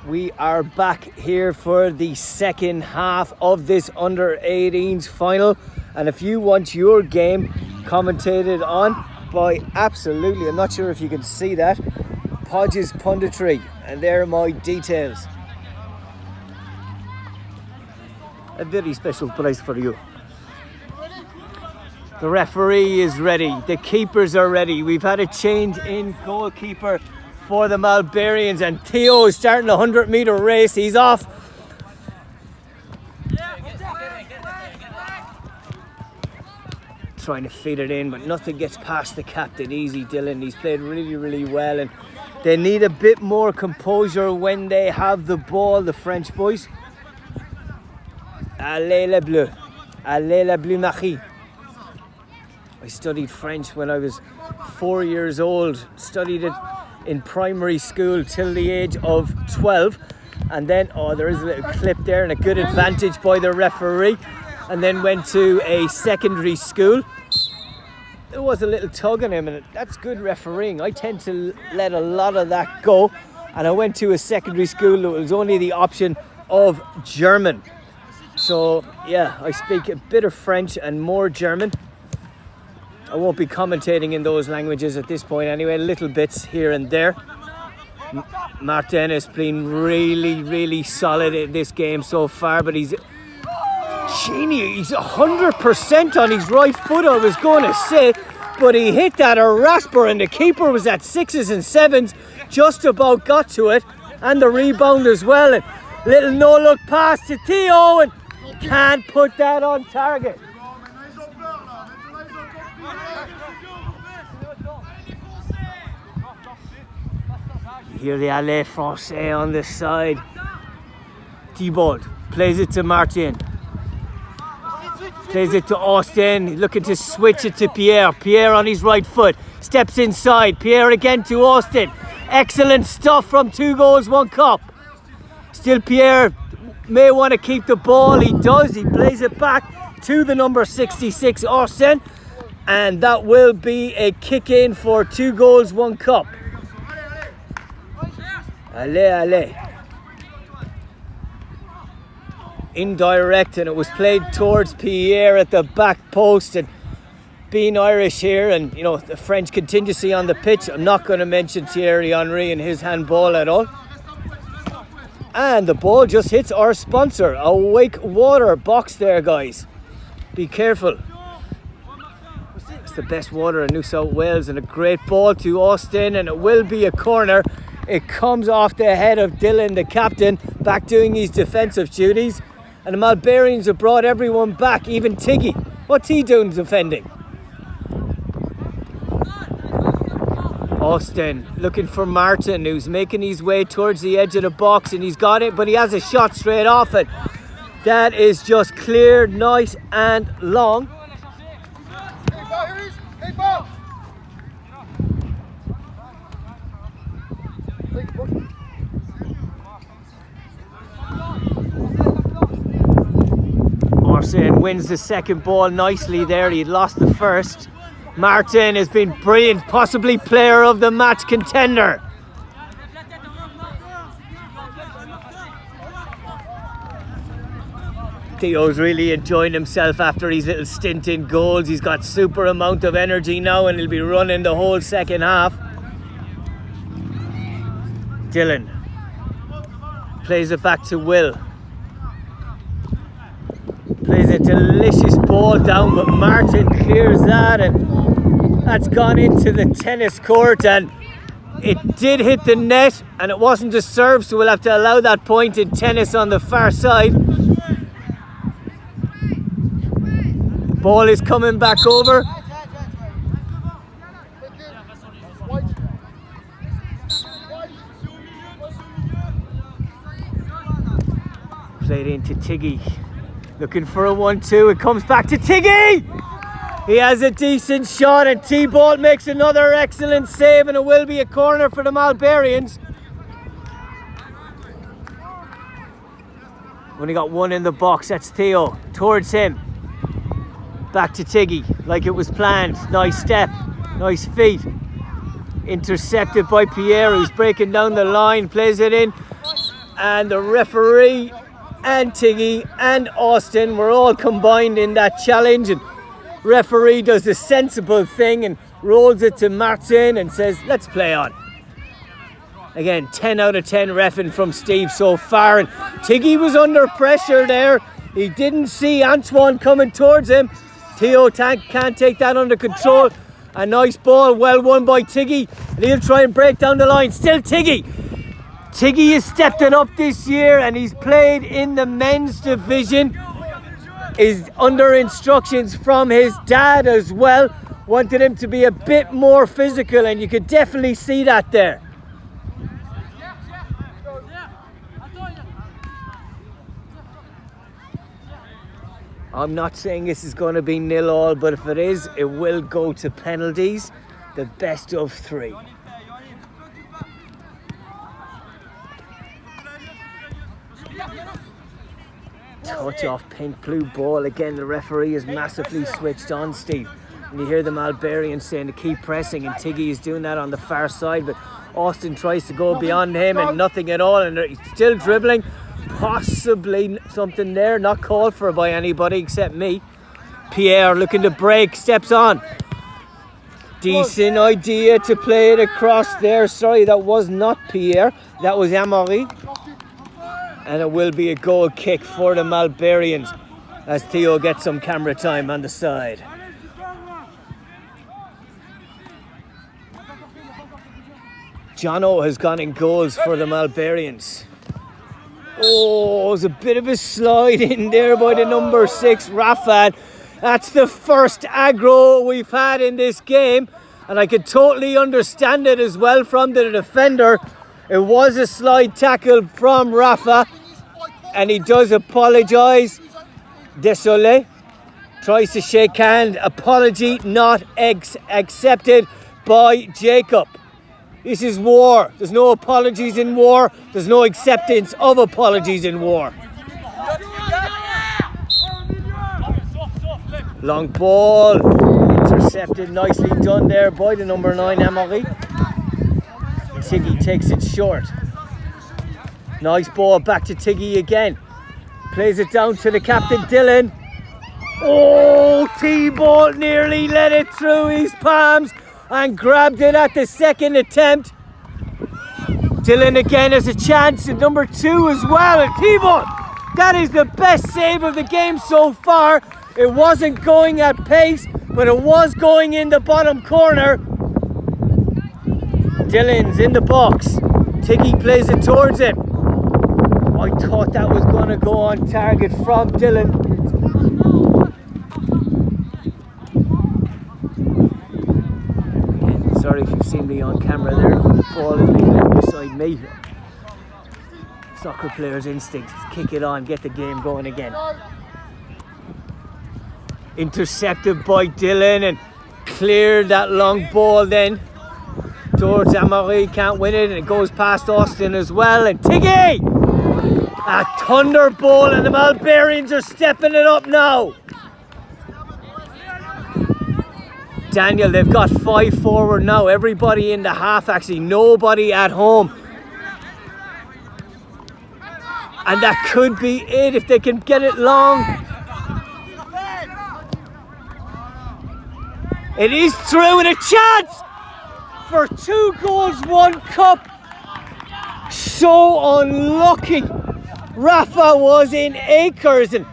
We are back here for the second half of this under-18s final, and if you want your game commentated on by absolutely, I'm not sure if you can see that, Podge's Punditry, and there are my details. A very special prize for you. The referee is ready, the keepers are ready. We've had a change in goalkeeper for the Malbarians, and Theo is starting a 100-meter race. He's off. Trying to feed it in, but nothing gets past the captain. Easy, Dylan. He's played really, really well, and they need a bit more composure when they have the ball, the French boys. Allez les bleus. Allez les bleus Marie. I studied French when I was 4 years old. Studied it in primary school till the age of 12, and then there is a little clip there and a good advantage by the referee, and then went to a secondary school. There was a little tug on him, and that's good refereeing. I tend to let a lot of that go, and I went to a secondary school that was only the option of German. So yeah, I speak a bit of French and more German. I won't be commentating in those languages at this point anyway, little bits here and there. Martin has been really, really solid in this game so far, but he's 100% on his right foot, I was going to say, but he hit that a rasper, and the keeper was at 6s and 7s, just about got to it, and the rebound as well, and little no-look pass to Theo, and can't put that on target. You hear the Allez Francais on the side. Thibault plays it to Martin. Plays it to Austin, looking to switch it to Pierre. Pierre on his right foot, steps inside. Pierre again to Austin. Excellent stuff from 2 goals, 1 cup. Still Pierre may want to keep the ball. He does. He plays it back to the number 66, Austin. And that will be a kick in for 2 goals, 1 cup. Allez, allez. Indirect, and it was played towards Pierre at the back post, and being Irish here and you know the French contingency on the pitch, I'm not going to mention Thierry Henry and his handball at all. And the ball just hits our sponsor, Awake Water box there, guys. Be careful. It's the best water in New South Wales, and a great ball to Austin, and it will be a corner. It comes off the head of Dylan, the captain, back doing his defensive duties. And the Malbarians have brought everyone back, even Tiggy. What's he doing defending? Austin looking for Martin, who's making his way towards the edge of the box, and he's got it, but he has a shot straight off it. That is just clear, nice and long. Martin wins the second ball nicely there. He lost the first. Martin has been brilliant, possibly player of the match contender. Theo's really enjoying himself after his little stint in goals. He's got super amount of energy now, and he'll be running the whole second half. Dylan plays it back to Will. Plays a delicious ball down, but Martin clears that, and that's gone into the tennis court, and it did hit the net, and it wasn't a serve, so we'll have to allow that point in tennis on the far side. The ball is coming back over. Played into Tiggy. Looking for a 1-2, it comes back to Tiggy! He has a decent shot, and T-Ball makes another excellent save, and it will be a corner for the Malbarians. Only got 1 in the box, that's Theo. Towards him. Back to Tiggy, like it was planned. Nice step, nice feet. Intercepted by Pierre, who's breaking down the line, plays it in and the referee and Tiggy and Austin were all combined in that challenge, and referee does the sensible thing and rolls it to Martin and says, let's play on. Again, 10 out of 10 reffing from Steve so far, and Tiggy was under pressure there. He didn't see Antoine coming towards him. Theo can't take that under control. A nice ball, well won by Tiggy, and he'll try and break down the line. Still Tiggy. Tiggy has stepped it up this year, and he's played in the men's division. Is under instructions from his dad as well. Wanted him to be a bit more physical, and you could definitely see that there. I'm not saying this is going to be 0-0, but if it is, it will go to penalties. The best of 3. Touch off pink blue ball. Again, the referee is massively switched on, Steve. And you hear the Malbarians saying to keep pressing, and Tiggy is doing that on the far side, but Austin tries to go beyond him and nothing at all, and he's still dribbling. Possibly something there, not called for by anybody except me. Pierre looking to break, steps on. Decent idea to play it across there. Sorry, that was not Pierre, that was Amaury. And it will be a goal kick for the Malbarians as Theo gets some camera time on the side. Jono has gone in goals for the Malbarians. Oh, there's a bit of a slide in there by the number 6, Rafa. That's the first aggro we've had in this game, and I could totally understand it as well from the defender. It was a slide tackle from Rafa, and he does apologise. Désolé. Tries to shake hand. Apology not accepted by Jacob. This is war. There's no apologies in war. There's no acceptance of apologies in war. Long ball. Intercepted. Nicely done there by the number 9, Amaury. Tiggy takes it short. Nice ball back to Tiggy again. Plays it down to the captain, Dylan. Oh, T-ball nearly let it through his palms and grabbed it at the second attempt. Dylan again has a chance at number 2 as well. And T-ball, that is the best save of the game so far. It wasn't going at pace, but it was going in the bottom corner. Dylan's in the box. Tiggy plays it towards him. I thought that was going to go on target from Dylan. Again, sorry if you've seen me on camera there. The ball is being left beside me. Soccer player's instinct. Kick it on, get the game going again. Intercepted by Dylan and cleared that long ball then towards Amaury. Can't win it, and it goes past Austin as well. And Tiggy! A thunderbolt, and the Malbarians are stepping it up now. Daniel, they've got 5 forward now. Everybody in the half, actually. Nobody at home. And that could be it if they can get it long. It is through, and a chance for 2 goals, 1 cup. So unlucky. Rafa was in acres, and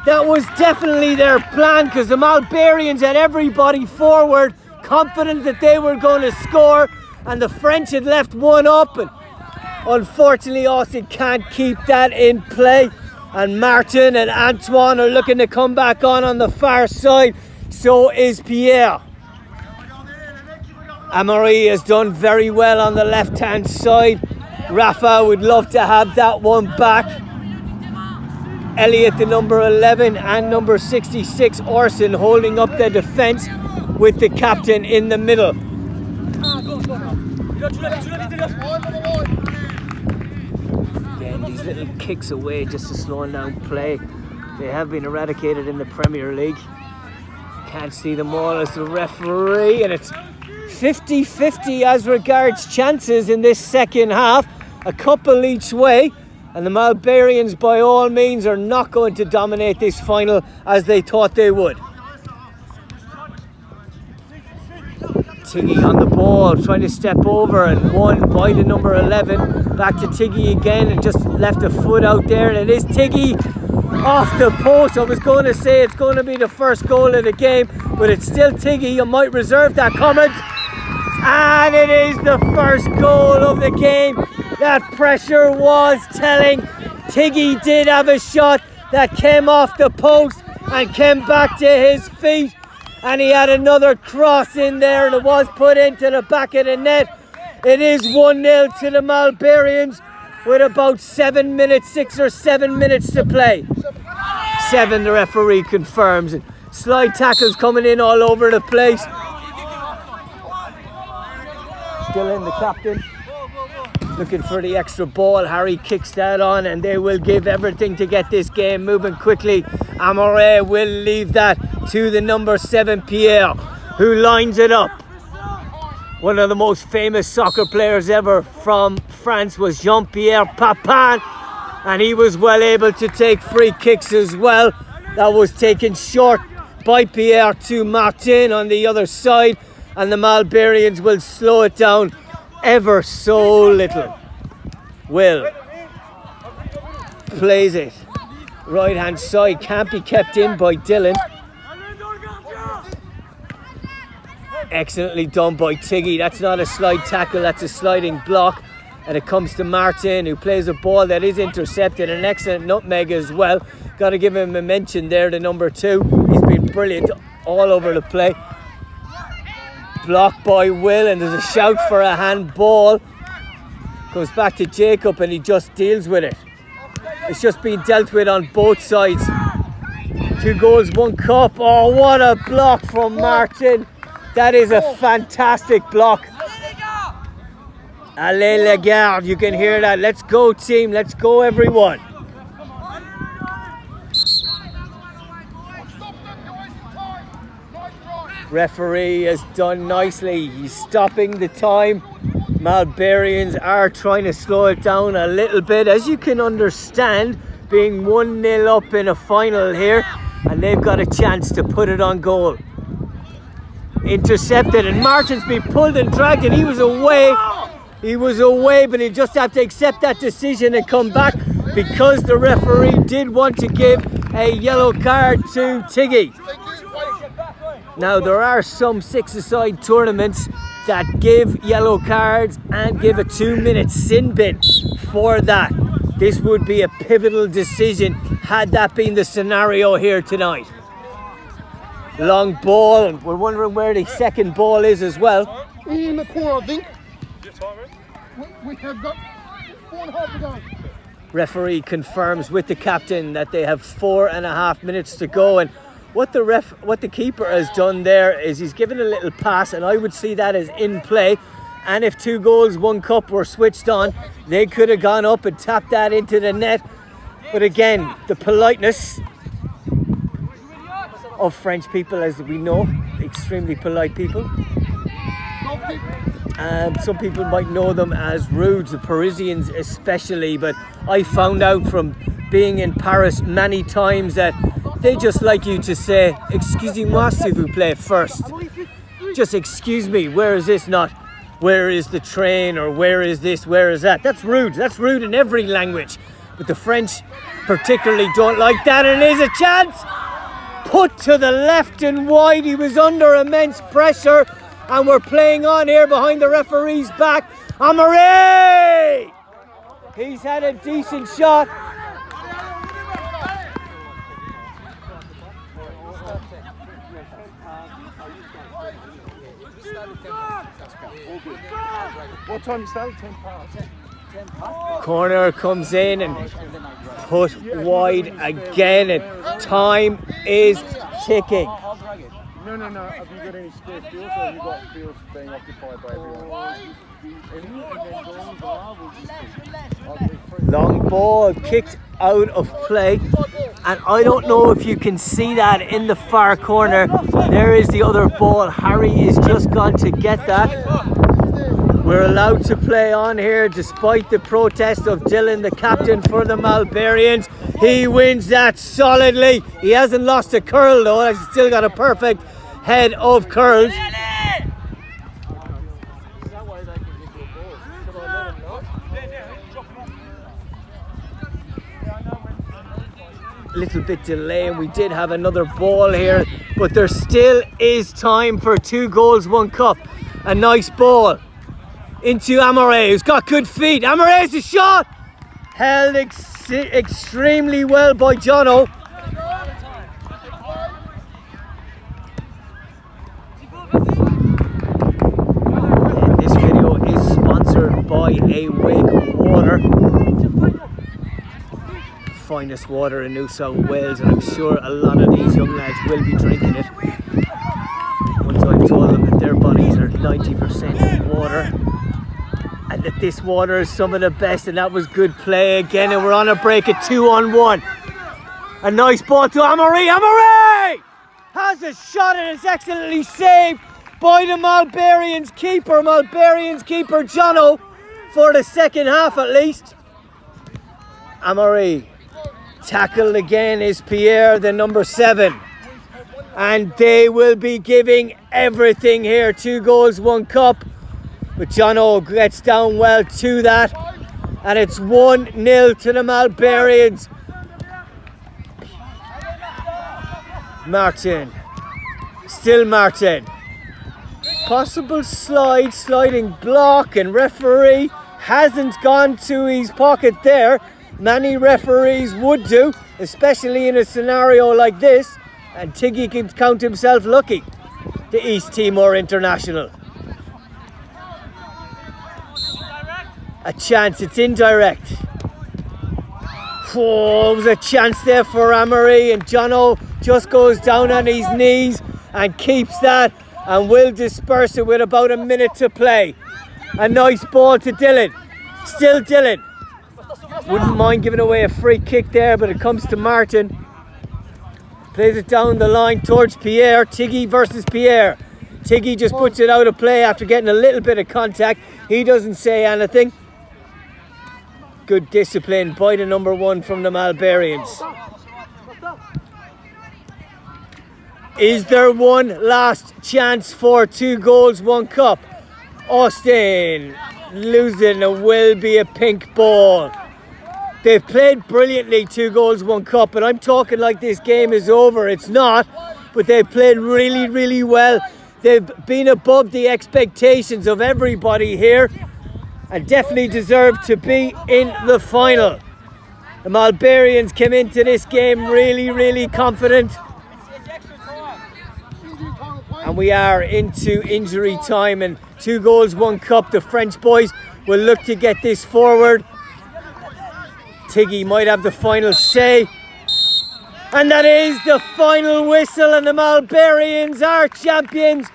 that was definitely their plan, because the Malbarians had everybody forward, confident that they were going to score, and the French had left 1 up, and unfortunately Austin can't keep that in play, and Martin and Antoine are looking to come back on the far side. So is Pierre. Amaury has done very well on the left hand side. Rafa would love to have that one back. Elliot, the number 11, and number 66, Orson, holding up their defence with the captain in the middle. Again, these little kicks away just to slow down play. They have been eradicated in the Premier League. Can't see them all as the referee, and it's 50-50 as regards chances in this second half. A couple each way. And the Malbarians, by all means, are not going to dominate this final as they thought they would. Tiggy on the ball, trying to step over and won by the number 11. Back to Tiggy again and just left a foot out there. And it is Tiggy off the post. I was going to say it's going to be the first goal of the game, but it's still Tiggy. You might reserve that comment. And it is the first goal of the game. That pressure was telling. Tiggy did have a shot that came off the post and came back to his feet. And he had another cross in there and it was put into the back of the net. It is 1-0 to the Malbarians with about 6 or 7 minutes to play. 7, the referee confirms. And slide tackles coming in all over the place. Dylan, the captain, looking for the extra ball. Harry kicks that on and they will give everything to get this game moving quickly. Amore will leave that to the number 7, Pierre, who lines it up. One of the most famous soccer players ever from France was Jean-Pierre Papin, and he was well able to take free kicks as well. That was taken short by Pierre to Martin on the other side, and the Malbarians will slow it down ever so little. Will plays it right hand side, can't be kept in by Dylan. Excellently done by Tiggy. That's not a slide tackle, that's a sliding block. And it comes to Martin, who plays a ball that is intercepted. An excellent nutmeg as well. Got to give him a mention there, the number 2. He's been brilliant all over the play. Blocked by Will, and there's a shout for a handball. Goes back to Jacob and he just deals with it. It's just been dealt with on both sides. 2 goals, 1 cup. Oh, what a block from Martin. That is a fantastic block. Allez les gardes, you can hear that. Let's go team, let's go everyone. Referee has done nicely. He's stopping the time. Malbarians are trying to slow it down a little bit, as you can understand, being 1-0 up in a final here, and they've got a chance to put it on goal. Intercepted, and Martin's been pulled and dragged, and he was away, but he'll just have to accept that decision and come back, because the referee did want to give a yellow card to Tiggy. Now, there are some 6-a-side tournaments that give yellow cards and give a 2-minute sin bin for that. This would be a pivotal decision had that been the scenario here tonight. Long ball, and we're wondering where the second ball is as well. In the corner, I think. We have got 4.5 to go. Referee confirms with the captain that they have 4.5 minutes to go, and what the keeper has done there is he's given a little pass, and I would see that as in play. And if 2 goals, 1 cup were switched on, they could have gone up and tapped that into the net. But again, the politeness of French people, as we know, extremely polite people. Some people might know them as rude, the Parisians especially, but I found out from being in Paris many times that they just like you to say, "Excusez-moi, s'il vous plaît," first. Just excuse me, where is this, not where is the train, or where is this, where is that. That's rude. That's rude in every language. But the French particularly don't like that, and there's a chance. Put to the left and wide. He was under immense pressure, and we're playing on here behind the referee's back. Amore! He's had a decent shot. What time you started? 10 past. Corner comes in and put wide again, and time is ticking. No. Have you got any spare fields, or have you got fields being occupied by everyone? Long ball kicked out of play, and I don't know if you can see that in the far corner. There is the other ball. Harry is just gone to get that. We're allowed to play on here despite the protest of Dylan, the captain for the Malbarians. He wins that solidly. He hasn't lost a curl though. He's still got a perfect head of curls. Little bit delay, and we did have another ball here, but there still is time for 2 goals, 1 cup. A nice ball into Amore, who's got good feet. Amore's a shot! Held extremely well by Jono. And this video is sponsored by Awake Water. Finest water in New South Wales, and I'm sure a lot of these young lads will be drinking it. Once I've told them that their bodies are 90% water, and that this water is some of the best, and that was good play again, and we're on a break at 2-on-1. A nice ball to Amore. Amore has a shot, and it's excellently saved by the Malbarians keeper. Malbarians keeper Jono for the second half at least. Amore. Tackled again is Pierre, the number 7. And they will be giving everything here. 2 goals, 1 cup. But Jono gets down well to that. And it's 1-0 to the Malbarians. Martin. Still Martin. Possible sliding block, and referee hasn't gone to his pocket there. Many referees would do, especially in a scenario like this, and Tiggy can count himself lucky. The East Timor international. A chance, it's indirect. Oh, it was a chance there for Amore, and Jono just goes down on his knees and keeps that, and will disperse it with about a minute to play. A nice ball to Dylan. Still Dylan. Wouldn't mind giving away a free kick there, but it comes to Martin. Plays it down the line towards Pierre. Tiggy versus Pierre. Tiggy just puts it out of play after getting a little bit of contact. He doesn't say anything. Good discipline by the number 1 from the Malbarians. Is there one last chance for 2 goals, 1 cup? Austin losing, it will be a pink ball. They've played brilliantly, 2 goals, 1 cup, and I'm talking like this game is over. It's not, but they've played really, really well. They've been above the expectations of everybody here, and definitely deserve to be in the final. The Malbarians came into this game really, really confident. And we are into injury time, and 2 goals, 1 cup. The French boys will look to get this forward. Tiggy might have the final say. And that is the final whistle, and the Malbarians are champions.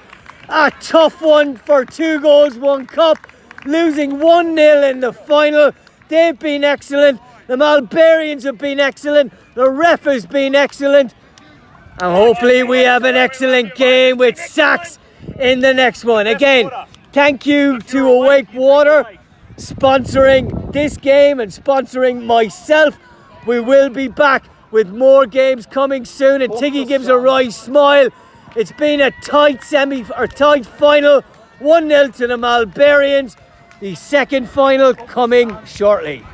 A tough one for 2 goals, 1 cup. Losing 1-0 in the final. They've been excellent. The Malbarians have been excellent. The ref has been excellent. And hopefully we have an excellent game with Sachs in the next one. Again, thank you to Awake Water sponsoring this game and sponsoring myself. We will be back with more games coming soon, and Tiggy gives a wry smile. It's been a tight tight final, 1-0 to the Malbarians. The second final coming shortly.